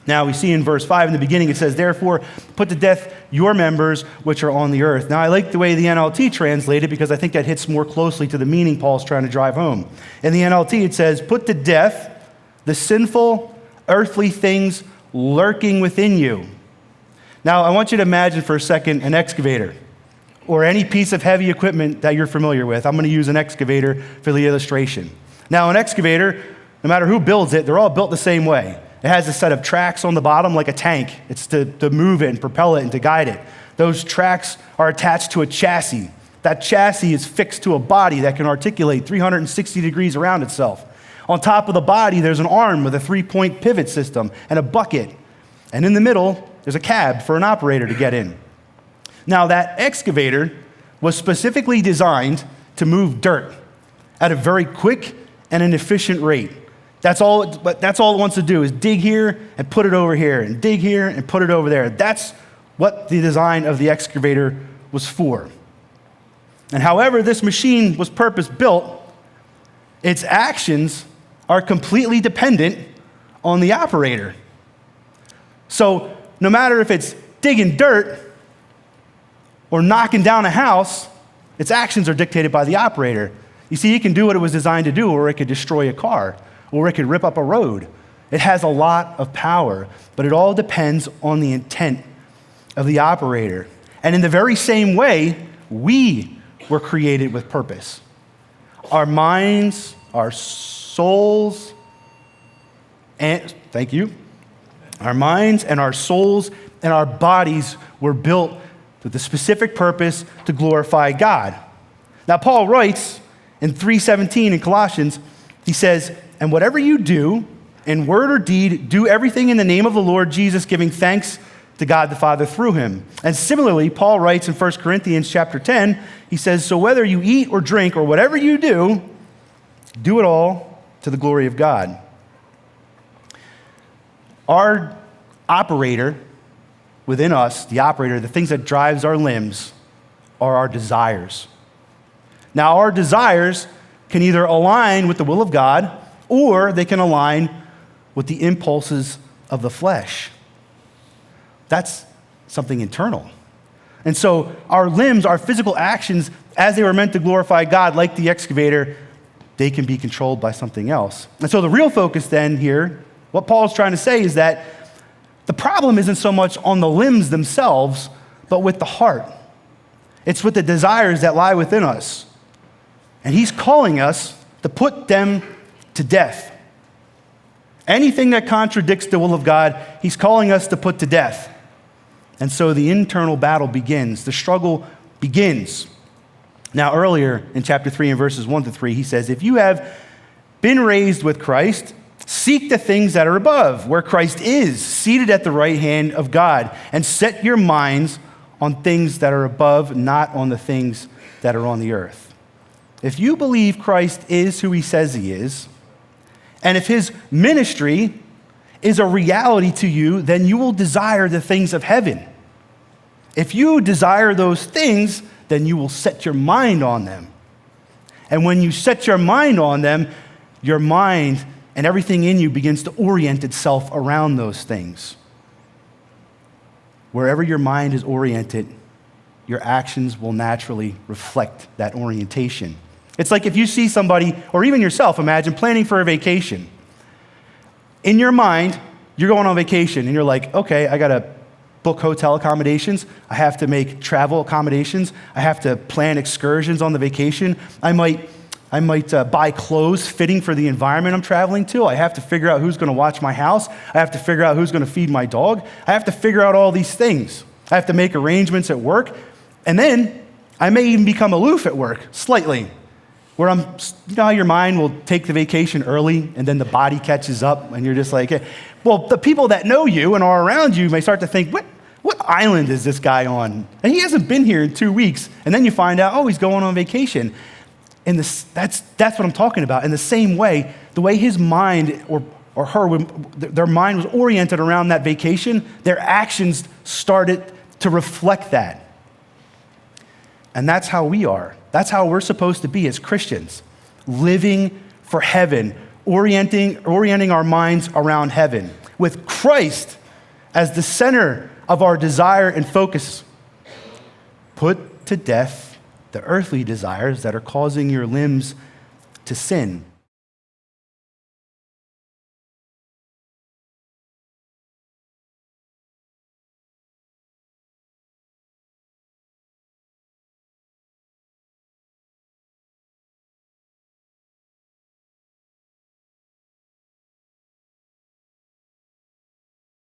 Now we see in verse 5 in the beginning, it says, therefore, put to death your members which are on the earth. Now I like the way the NLT translated because I think that hits more closely to the meaning Paul's trying to drive home. In the NLT it says, put to death the sinful earthly things lurking within you. Now I want you to imagine for a second an excavator or any piece of heavy equipment that you're familiar with. I'm going to use an excavator for the illustration. Now an excavator, no matter who builds it, they're all built the same way. It has a set of tracks on the bottom like a tank. It's to move it and propel it and to guide it. Those tracks are attached to a chassis. That chassis is fixed to a body that can articulate 360 degrees around itself. On top of the body, there's an arm with a 3-point pivot system and a bucket. And in the middle, there's a cab for an operator to get in. Now, that excavator was specifically designed to move dirt at a very quick and an efficient rate. That's all it wants to do is dig here and put it over here and dig here and put it over there. That's what the design of the excavator was for. And however this machine was purpose-built, its actions are completely dependent on the operator. So no matter if it's digging dirt or knocking down a house, its actions are dictated by the operator. You see, it can do what it was designed to do, or it could destroy a car, or it could rip up a road. It has a lot of power, but it all depends on the intent of the operator. And in the very same way, we were created with purpose. Our minds, our souls, and thank you. Our minds and our souls and our bodies were built with the specific purpose to glorify God. Now, Paul writes in 3:17 in Colossians, he says, and whatever you do, in word or deed, do everything in the name of the Lord Jesus, giving thanks to God the Father through him. And similarly, Paul writes in 1 Corinthians chapter 10, he says, so whether you eat or drink or whatever you do it all to the glory of God. Our operator within us, the operator, the things that drives our limbs, are our desires. Now, our desires can either align with the will of God, or they can align with the impulses of the flesh. That's something internal. And so our limbs, our physical actions, as they were meant to glorify God, like the excavator, they can be controlled by something else. And so the real focus then here, what Paul's trying to say is that the problem isn't so much on the limbs themselves, but with the heart. It's with the desires that lie within us. And he's calling us to put them to death. Anything that contradicts the will of God, he's calling us to put to death. And so the internal battle begins. The struggle begins. Now, earlier in chapter 3 and verses 1-3, he says, if you have been raised with Christ, seek the things that are above, where Christ is, seated at the right hand of God, and set your minds on things that are above, not on the things that are on the earth. If you believe Christ is who he says he is, and if his ministry is a reality to you, then you will desire the things of heaven. If you desire those things, then you will set your mind on them. And when you set your mind on them, your mind and everything in you begins to orient itself around those things. Wherever your mind is oriented, your actions will naturally reflect that orientation. It's like if you see somebody, or even yourself, imagine planning for a vacation. In your mind, you're going on vacation and you're like, okay, I got to book hotel accommodations. I have to make travel accommodations. I have to plan excursions on the vacation. I might buy clothes fitting for the environment I'm traveling to. I have to figure out who's going to watch my house. I have to figure out who's going to feed my dog. I have to figure out all these things. I have to make arrangements at work. And then I may even become aloof at work, slightly. Where you know how your mind will take the vacation early and then the body catches up and you're just like, hey. Well, the people that know you and are around you may start to think, what island is this guy on? And he hasn't been here in 2 weeks. And then you find out, oh, he's going on vacation. And that's what I'm talking about. In the same way, the way his mind or her, their mind was oriented around that vacation, their actions started to reflect that. And that's how we are. That's how we're supposed to be as Christians, living for heaven, orienting our minds around heaven. with Christ as the center of our desire and focus. Put to death the earthly desires that are causing your limbs to sin.